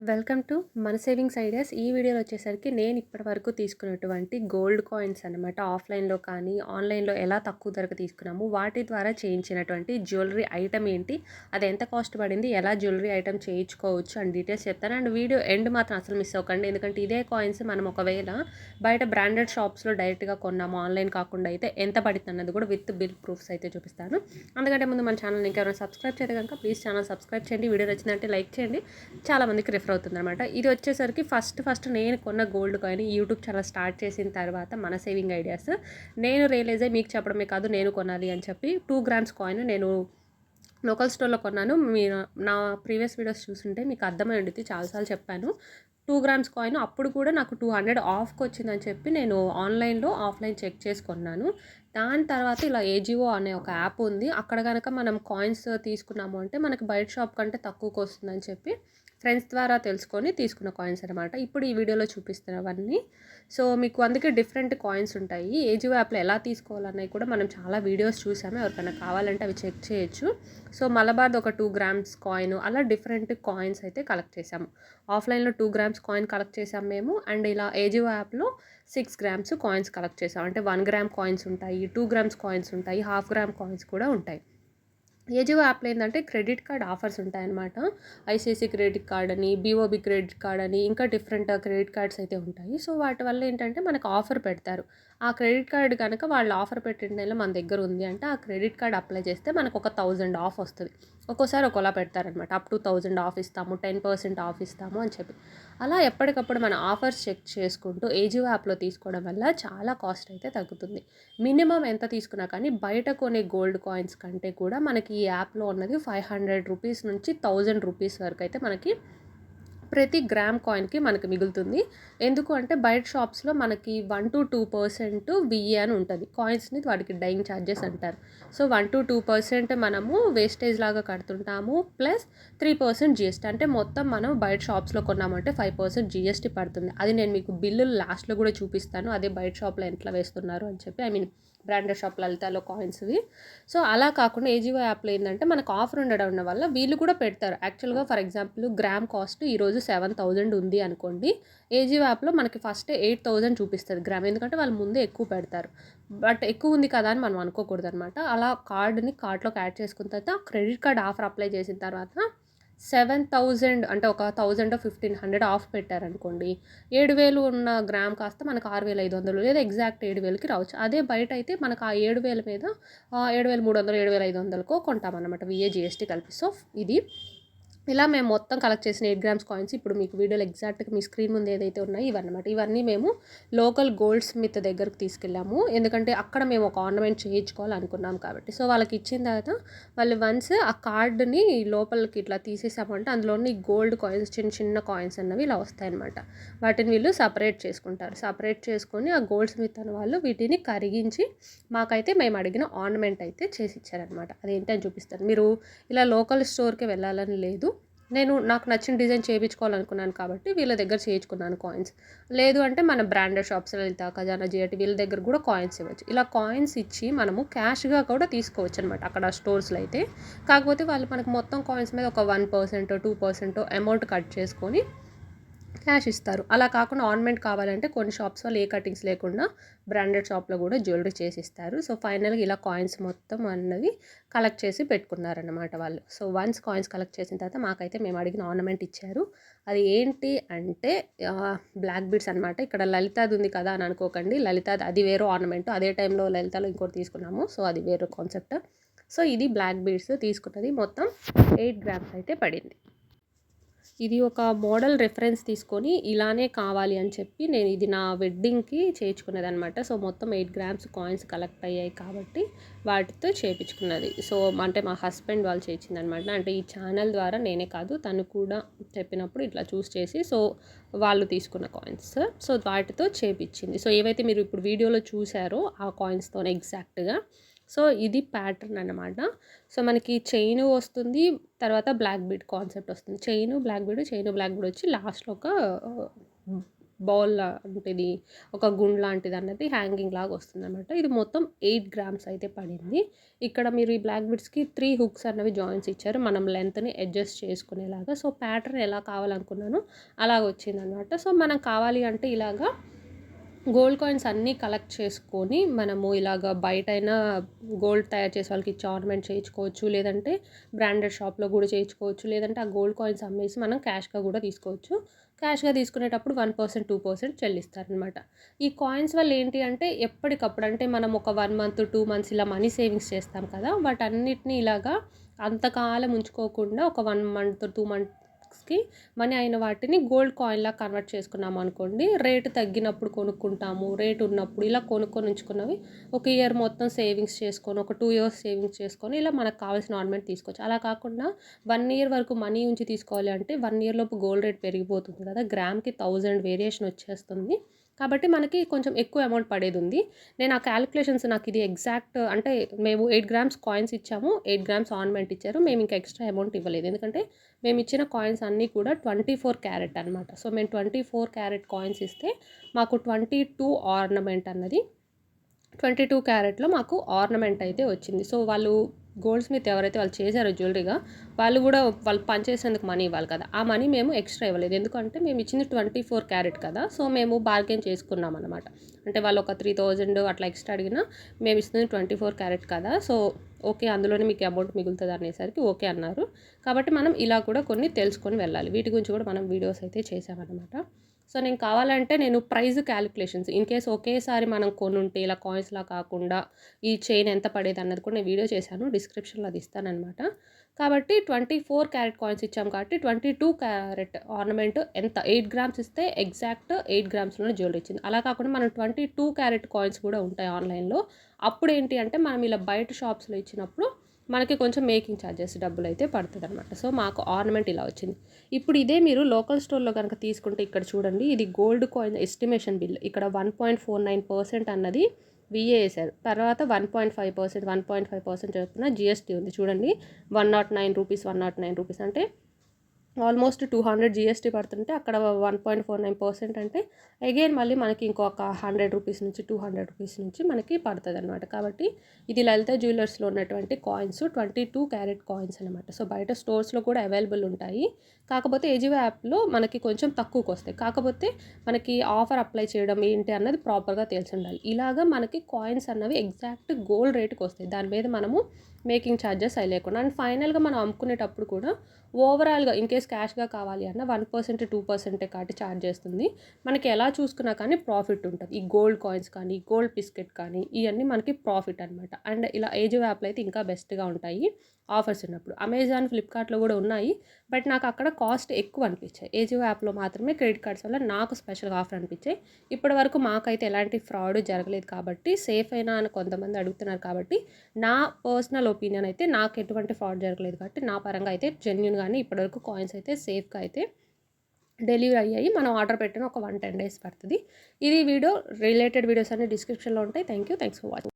Welcome to మన savings ideas. ఈ వీడియోలో వచ్చేసరికి నేను ఇప్పటివరకు తీసుకున్నటువంటి గోల్డ్ కాయిన్స్ అనమాట. ఆఫ్లైన్లో కానీ ఆన్లైన్లో ఎలా తక్కువ ధరకు తీసుకున్నాము, వాటి ద్వారా చేయించినటువంటి జ్యువెలరీ ఐటమ్ ఏంటి, అది ఎంత కాస్ట్ పడింది, ఎలా జ్యువెలరీ ఐటమ్ చేయించుకోవచ్చు అని డీటెయిల్స్ చెప్తాను. అండ్ వీడియో ఎండ్ మాత్రం అసలు మిస్ అవ్వకండి, ఎందుకంటే ఇదే కాయిన్స్ మనం ఒకవేళ బయట బ్రాండెడ్ షాప్స్లో డైరెక్ట్గా కొన్నాము, ఆన్లైన్ కాకుండా అయితే ఎంత పడుతుంది అన్నది కూడా విత్ బిల్ ప్రూఫ్స్ అయితే చూపిస్తాను. అందుకంటే ముందు మన ఛానల్ ఇంకెవరైనా సబ్స్క్రైబ్ చేయడం కనుక ప్లీజ్ ఛానల్ సబ్స్క్రైబ్ చేయండి. వీడియో నచ్చిందంటే లైక్ చేయండి, చాలామందికి రిఫర్ అవుతుందన్నమాట. ఇది వచ్చేసరికి ఫస్ట్ నేను కొన్న gold coin YouTube channel start చేసిన తర్వాత మన సేవింగ్ ఐడియాస్ నేను రియలైజ్ అయ్యి మీకు చెప్పడమే కాదు, నేను కొనాలి అని చెప్పి 2 గ్రామ్స్ కాయిన్ నేను లోకల్ స్టోర్లో కొన్నాను. మీరు నా ప్రీవియస్ వీడియోస్ చూస్తుంటే మీకు అర్థమై ఉంటుంది, చాలాసార్లు చెప్పాను. 2 గ్రామ్స్ కాయిన్ అప్పుడు కూడా నాకు 200 ఆఫ్కి వచ్చిందని చెప్పి నేను ఆన్లైన్లో ఆఫ్లైన్ చెక్ చేసి కొన్నాను. దాని తర్వాత ఇలా ఏజియో అనే ఒక యాప్ ఉంది, అక్కడ కనుక మనం కాయిన్స్ తీసుకున్నాము అంటే మనకి బయట షాప్ కంటే తక్కువకి వస్తుందని చెప్పి ఫ్రెండ్స్ ద్వారా తెలుసుకొని తీసుకున్న కాయిన్స్ అనమాట. ఇప్పుడు ఈ వీడియోలో చూపిస్తున్నవన్నీ. సో మీకు అందుకే డిఫరెంట్ కాయిన్స్ ఉంటాయి. ఏజియో యాప్లో ఎలా తీసుకోవాలన్నవి కూడా మనం చాలా వీడియోస్ చూసాము, ఎవరికైనా కావాలంటే అవి చెక్ చేయొచ్చు. సో మలబార్ది ఒక 2 గ్రామ్స్ కాయిన్, అలా డిఫరెంట్ కాయిన్స్ అయితే కలెక్ట్ చేసాము. ఆఫ్లైన్లో 2 గ్రామ్స్ కాయిన్ కలెక్ట్ చేసాము మేము, అండ్ ఇలా ఏజియో యాప్లో 6 గ్రామ్స్ కాయిన్స్ కలెక్ట్ చేసాం. అంటే 1 గ్రామ్ కాయిన్స్ ఉంటాయి, 2 గ్రామ్స్ కాయిన్స్ ఉంటాయి, హాఫ్ గ్రామ్ కాయిన్స్ కూడా ఉంటాయి. ఏజియో యాప్లో ఏంటంటే క్రెడిట్ కార్డ్ ఆఫర్స్ ఉంటాయన్నమాట. ఐసిఐసి క్రెడిట్ కార్డ్ అని, బీఓబి క్రెడిట్ కార్డ్ అని, ఇంకా డిఫరెంట్ క్రెడిట్ కార్డ్స్ అయితే ఉంటాయి. సో వాటి వల్ల ఏంటంటే మనకు ఆఫర్ పెడతారు. ఆ క్రెడిట్ కార్డ్ కనుక వాళ్ళు ఆఫర్ పెట్టిన నెల మన దగ్గర ఉంది అంటే ఆ క్రెడిట్ కార్డ్ అప్లై చేస్తే మనకు ఒక 1000 ఆఫ్ వస్తుంది. ఒక్కోసారి ఒకలా పెడతారనమాట, అప్ టు 1000 ఆఫ్ ఇస్తాము, 10% ఆఫ్ ఇస్తాము అని చెప్పి. అలా ఎప్పటికప్పుడు మన ఆఫర్స్ చెక్ చేసుకుంటూ ఏజియో యాప్లో తీసుకోవడం వల్ల చాలా కాస్ట్ అయితే తగ్గుతుంది. మినిమం ఎంత తీసుకున్నా కానీ బయట కొనే గోల్డ్ కాయిన్స్ కంటే కూడా మనకి ఈ యాప్లో ఉన్నది 500 రూపీస్ నుంచి 1000 రూపీస్ వరకు అయితే మనకి ప్రతి గ్రామ్ కాయిన్కి మనకి మిగులుతుంది. ఎందుకు అంటే బయట షాప్స్లో మనకి 1-2% విఏ అని ఉంటుంది కాయిన్స్ని, వాటికి డైయింగ్ ఛార్జెస్ అంటారు. సో 1-2% మనము వేస్టేజ్ లాగా కడుతుంటాము, ప్లస్ 3% జిఎస్టీ. అంటే మొత్తం మనం బయట షాప్స్లో కొన్నామంటే 5% జిఎస్టీ పడుతుంది. అది నేను మీకు బిల్లులు లాస్ట్లో కూడా చూపిస్తాను, అదే బయట షాప్లో ఎట్లా వేస్తున్నారు అని చెప్పి. ఐ మీన్ బ్రాండెడ్ షాప్ లలితాలో కాయిన్స్వి. సో అలా కాకుండా ఏజియో యాప్లో ఏంటంటే మనకు ఆఫర్ ఉండడం వల్ల వీళ్ళు కూడా పెడతారు. యాక్చువల్గా ఫర్ ఎగ్జాంపుల్ గ్రామ్ కాస్ట్ ఈరోజు 7000 ఉంది అనుకోండి, ఏజియో యాప్లో మనకి ఫస్ట్ 8000 చూపిస్తుంది గ్రామ్, ఎందుకంటే వాళ్ళు ముందే ఎక్కువ పెడతారు. బట్ ఎక్కువ ఉంది కదా అని మనం అనుకోకూడదు అనమాట. అలా కార్ట్లోకి యాడ్ చేసుకున్న తర్వాత క్రెడిట్ కార్డ్ ఆఫర్ అప్లై చేసిన తర్వాత 7000 అంటే ఒక 1000-1500 ఆఫ్ పెట్టారనుకోండి, 7000 ఉన్న గ్రామ్ కాస్త మనకు 6500 లేదా ఎగ్జాక్ట్ 7000కి రావచ్చు. అదే బయట అయితే మనకు ఆ 7000 మీద 7300, 7500కో కొంటామన్నమాట, విఏ జిఎస్టీ కలిపి. సో ఇది ఇలా మేము మొత్తం కలెక్ట్ చేసిన 8 గ్రామ్స్ కాయిన్స్ ఇప్పుడు మీకు వీడియోలో ఎగ్జాక్ట్గా మీ స్క్రీన్ ముందు ఏదైతే ఉన్నాయో ఇవన్నమాట. ఇవన్నీ మేము లోకల్ గోల్డ్ స్మిత్ దగ్గరకు తీసుకెళ్ళాము, ఎందుకంటే అక్కడ మేము ఒక ఆర్నమెంట్ చేయించుకోవాలనుకున్నాం కాబట్టి. సో వాళ్ళకి ఇచ్చిన తర్వాత వాళ్ళు వన్స్ ఆ కార్డుని లోపలికి ఇట్లా తీసేసామంటే అందులోని గోల్డ్ కాయిన్స్, చిన్న చిన్న కాయిన్స్ అన్నవి ఇలా వస్తాయన్నమాట. వాటిని వీళ్ళు సపరేట్ చేసుకుంటారు. సపరేట్ చేసుకొని ఆ గోల్డ్ స్మిత్ అనే వాళ్ళు వీటిని కరిగించి మాకైతే మేము అడిగిన ఆర్నమెంట్ అయితే చేసి ఇచ్చారనమాట. అదేంటని చూపిస్తాను. మీరు ఇలా లోకల్ స్టోర్కి వెళ్ళాలని లేదు, నాకు నచ్చిన డిజైన్ చేయించుకోవాలనుకున్నాను కాబట్టి వీళ్ళ దగ్గర చేయించుకున్నాను కాయిన్స్. లేదు అంటే మన బ్రాండెడ్ షాప్స్ లలిత, ఖజానా, జిఐటి వీళ్ళ దగ్గర కూడా కాయిన్స్ ఇవ్వచ్చు. ఇలా కాయిన్స్ ఇచ్చి మనము క్యాష్గా కూడా తీసుకోవచ్చు అనమాట అక్కడ స్టోర్స్లో అయితే. కాకపోతే వాళ్ళు మనకు మొత్తం కాయిన్స్ మీద ఒక 1%, 2% అమౌంట్ కట్ చేసుకొని క్యాష్ ఇస్తారు. అలా కాకుండా ఆర్నమెంట్ కావాలంటే కొన్ని షాప్స్ వాళ్ళు ఏ కటింగ్స్ లేకుండా బ్రాండెడ్ షాప్లో కూడా జ్యువెలరీ చేసి ఇస్తారు. సో ఫైనల్గా ఇలా కాయిన్స్ మొత్తం అన్నవి కలెక్ట్ చేసి పెట్టుకున్నారన్నమాట వాళ్ళు. సో వన్స్ కాయిన్స్ కలెక్ట్ చేసిన తర్వాత మాకైతే మేము అడిగిన ఆర్నమెంట్ ఇచ్చారు. అది ఏంటి అంటే బ్లాక్ బీడ్స్ అనమాట. ఇక్కడ లలితాది ఉంది కదా అని అనుకోకండి, లలితాది అది వేరే ఆర్నమెంట్. అదే టైంలో లలితాలో ఇంకోటి తీసుకున్నాము, సో అది వేరే కాన్సెప్ట్. సో ఇది బ్లాక్ బీడ్స్ తీసుకున్నది మొత్తం 8 గ్రామ్స్ అయితే పడింది. ఇది ఒక మోడల్ రెఫరెన్స్ తీసుకొని ఇలానే కావాలి అని చెప్పి నేను ఇది నా వెడ్డింగ్కి చేయించుకున్నదనమాట. సో మొత్తం 8 గ్రామ్స్ కాయిన్స్ కలెక్ట్ అయ్యాయి కాబట్టి వాటితో చేయించుకున్నది. సో అంటే మా హస్బెండ్ వాళ్ళు చేయించిందనమాట. అంటే ఈ ఛానల్ ద్వారా నేనే కాదు, తను కూడా చెప్పినప్పుడు ఇట్లా చూస్ చేసి సో వాళ్ళు తీసుకున్న కాయిన్స్, సో వాటితో చేయించింది. సో ఏవైతే మీరు ఇప్పుడు వీడియోలో చూసారో ఆ కాయిన్స్తోనే ఎగ్జాక్ట్గా. సో ఇది ప్యాటర్న్ అన్నమాట. సో మనకి చైన్ వస్తుంది, తర్వాత బ్లాక్ బీడ్ కాన్సెప్ట్ వస్తుంది. చైన్ బ్లాక్ బీడ్ వచ్చి లాస్ట్లో ఒక బౌల్ లాంటిది, ఒక గుండ్ లాంటిది అన్నది హ్యాంగింగ్ లాగా వస్తుందన్నమాట. ఇది మొత్తం 8 గ్రామ్స్ అయితే పడింది. ఇక్కడ మీరు ఈ బ్లాక్ బీడ్స్‌కి 3 హుక్స్ అన్నవి జాయింట్స్ ఇచ్చారు. మనం లెంత్‌ని అడ్జస్ట్ చేసుకునేలాగా. సో, ప్యాటర్న్ ఎలా కావాలనుకున్నానో అలాగొచ్చిందనమాట. సో, మనం కావాలి అంటే ఇలాగా గోల్డ్ కాయిన్స్ అన్నీ కలెక్ట్ చేసుకొని మనము ఇలాగ బయటైనా గోల్డ్ తయారు చేసే వాళ్ళకి ఇచ్చి ఆర్నమెంట్ చేయించుకోవచ్చు. లేదంటే బ్రాండెడ్ షాప్‌లో కూడా చేయించుకోవచ్చు. లేదంటే ఆ గోల్డ్ కాయిన్స్ అమ్మేసి మనం క్యాష్‌గా కూడా తీసుకోవచ్చు. క్యాష్‌గా తీసుకునేటప్పుడు 1%, 2% చెల్లిస్తారనమాట. ఈ కాయిన్స్ వల్ల ఏంటి అంటే ఎప్పటికప్పుడు అంటే మనం ఒక 1 మంత్, 2 మంత్స్ ఇలా మనీ సేవింగ్స్ చేస్తాం కదా! వాటన్నిటిని ఇలాగా అంతకాలం ఉంచుకోకుండా ఒక 1 మంత్, 2 మంత్స్‌కి మనీ అయిన వాటిని గోల్డ్ కాయిన్‌లా కన్వర్ట్ చేసుకున్నాము అనుకోండి. రేట్ తగ్గినప్పుడు కొనుక్కుంటాము. రేట్ ఉన్నప్పుడు ఇలా కొనుక్కొని ఉంచుకున్నవి ఒక ఇయర్ మొత్తం సేవింగ్స్ చేసుకొని, ఒక 2 ఇయర్స్ సేవింగ్స్ చేసుకొని ఇలా మనకు కావాల్సిన ఆర్నమెంట్ తీసుకోవచ్చు. అలా కాకుండా 1 ఇయర్ వరకు మనీ ఉంచి తీసుకోవాలి అంటే 1 ఇయర్ లోపు గోల్డ్ రేట్ పెరిగిపోతుంది కదా! గ్రామ్‌కి 1000 వేరియేషన్ వచ్చేస్తుంది. కాబట్టి మనకి కొంచెం ఎక్కువ అమౌంట్ పడేదుంది. నేను ఆ క్యాలిక్యులేషన్స్ నాకిది ఎగ్జాక్ట్ అంటే మేము 8 గ్రామ్స్ కాయిన్స్ ఇచ్చాము. 8 గ్రామ్స్ ఆర్నమెంట్ ఇచ్చారు. మేము ఇంకా ఎక్స్‌ట్రా అమౌంట్ ఇవ్వలేదు. ఎందుకంటే మేమిచ్చిన కాయిన్స్ అన్నీ కూడా 24 క్యారెట్ అనమాట. సో, మేము 24 క్యారెట్ కాయిన్స్ ఇస్తే మాకు 22 ఆర్నమెంట్ అన్నది 22 క్యారెట్‌లో మాకు ఆర్నమెంట్ అయితే వచ్చింది. సో, వాళ్ళు గోల్డ్ స్మిత్ ఎవరైతే వాళ్ళు చేశారో జ్యువెలరీగా వాళ్ళు గూడా వాళ్ళు పని చేసేందుకు మనీ ఇవ్వాలి కదా! ఆ మనీ మేము ఎక్స్‌ట్రా ఇవ్వలేదు. ఎందుకంటే మేమిచ్చింది 24 క్యారెట్ కదా! సో, మేము బార్గెయిన్ చేసుకున్నామనమాట. అంటే వాళ్ళు ఒక 3000 అట్లా ఎక్స్‌ట్రా అడిగినా మేమిస్తుంది 24 క్యారెట్ కదా! So, okay. అందులోనే మీకు అమౌంట్ మిగులుతది అనేసరికి ఓకే అన్నారు. కాబట్టి మనం ఇలా కూడా కొన్ని తెలుసుకొని వెళ్ళాలి. వీటి గురించి కూడా మనం వీడియోస్ అయితే చేశామనమాట. సో, నేను కావాలంటే నేను ప్రైస్ క్యాలిక్యులేషన్స్ ఇన్‌కేస్ ఒకేసారి మనం కొనుంటే ఇలా కాయిన్స్‌లా కాకుండా ఈ చైన్ ఎంత పడేదన్నది కూడా నేను వీడియో చేశాను. డిస్క్రిప్షన్‌లో అది ఇస్తాననమాట. కాబట్టి 24 క్యారెట్ కాయిన్స్ ఇచ్చాం కాబట్టి 22 క్యారెట్ ఆర్నమెంట్ ఎంత 8 గ్రామ్స్ ఇస్తే ఎగ్జాక్ట్ 8 గ్రామ్స్‌లోనే జ్యువెలరీ ఇచ్చింది. అలా కాకుండా మనం 22 క్యారెట్ కాయిన్స్ కూడా ఉంటాయి ఆన్‌లైన్‌లో. అప్పుడేంటి అంటే మనం ఇలా బయట షాప్స్‌లో ఇచ్చినప్పుడు మనకి కొంచెం మేకింగ్ ఛార్జెస్ డబ్బులైతే పడతదనమాట. సో, మాకు ఆర్నమెంట్ ఇలా వచ్చింది. ఇప్పుడు ఇదే మీరు లోకల్ స్టోర్‌లో గనక తీసుకుంటే ఇక్కడ చూడండి ఇది గోల్డ్ కాయిన్ ఎస్టిమేషన్ బిల్. ఇక్కడ 1.49% అన్నది వీఏ ఏశారు. తర్వాత 1.5%, 1.5% చొప్పున జీఎస్టీ ఉంది చూడండి. రూ. 109, రూ. 109 అంటే ఆల్మోస్ట్ 200 జీఎస్టీ పడుతుంటే అక్కడ 1.49% అంటే అగైన్ మళ్ళీ మనకి ఇంకొక రూ. 100 నుంచి రూ. 200 నుంచి మనకి పడుతుందనమాట. కాబట్టి ఇది లలిత జ్యువెలర్స్‌లో ఉన్నటువంటి కాయిన్స్ 22 క్యారెట్ కాయిన్స్ అనమాట. సో, బయట స్టోర్స్‌లో కూడా అవైలబుల్ ఉంటాయి. కాకపోతే ఏజియో యాప్‌లో మనకి కొంచెం తక్కువకొస్తాయి. కాకపోతే మనకి ఆఫర్ అప్లై చేయడం ఏంటి అన్నది ప్రాపర్‌గా తెలిసుండాలి. ఇలాగా మనకి కాయిన్స్ అన్నవి ఎగ్జాక్ట్ గోల్డ్ రేట్‌కొస్తాయి. దాని మీద మనము మేకింగ్ ఛార్జెస్ అయి లేకుండా అండ్ ఫైనల్‌గా మనం అమ్ముకునేటప్పుడు కూడా ఓవరాల్‌గా ఇన్‌కేస్ క్యాష్‌గా కావాలి అన్న 1%, 2% కాటి ఛార్జ్ చేస్తుంది. మనకి ఎలా చూసుకున్నా కానీ ప్రాఫిట్ ఉంటది. ఈ గోల్డ్ కాయిన్స్ కానీ, గోల్డ్ బిస్కెట్ కానీ ఇయన్నీ మనకి ప్రాఫిట్ అనమాట. అండ్ ఇలా ఏజియో యాప్‌లో అయితే ఇంకా బెస్ట్‌గా ఉంటాయి ఆఫర్స్ ఉన్నప్పుడు. అమెజాన్, ఫ్లిప్‌కార్ట్‌లో కూడా ఉన్నాయి. బట్ నాకు అక్కడ కాస్ట్ ఎక్కువ అనిపించాయి. ఏజియో యాప్‌లో మాత్రమే క్రెడిట్ కార్డ్స్ వల్ల నాకు స్పెషల్‌గా ఆఫర్ అనిపించాయి. ఇప్పటివరకు మాకైతే ఎలాంటి ఫ్రాడ్ జరగలేదు కాబట్టి సేఫ్ అయినా అని కొంతమంది అడుగుతున్నారు కాబట్టి నా పర్సనల్ ఒపీనియన్ అయితే నాకు ఎటువంటి ఫ్రాడ్ జరగలేదు కాబట్టి నా పరంగా అయితే జెన్యూన్‌గానే ఇప్పటివరకు కాయిన్స్ అయితే సేఫ్‌గా అయితే డెలివరీ అయ్యాయి. మనం ఆర్డర్ పెట్టిన ఒక 10 డేస్ పడుతుంది. ఇది వీడియో రిలేటెడ్ వీడియోస్ అన్ని డిస్క్రిప్షన్‌లో ఉంటాయి. Thanks for watching.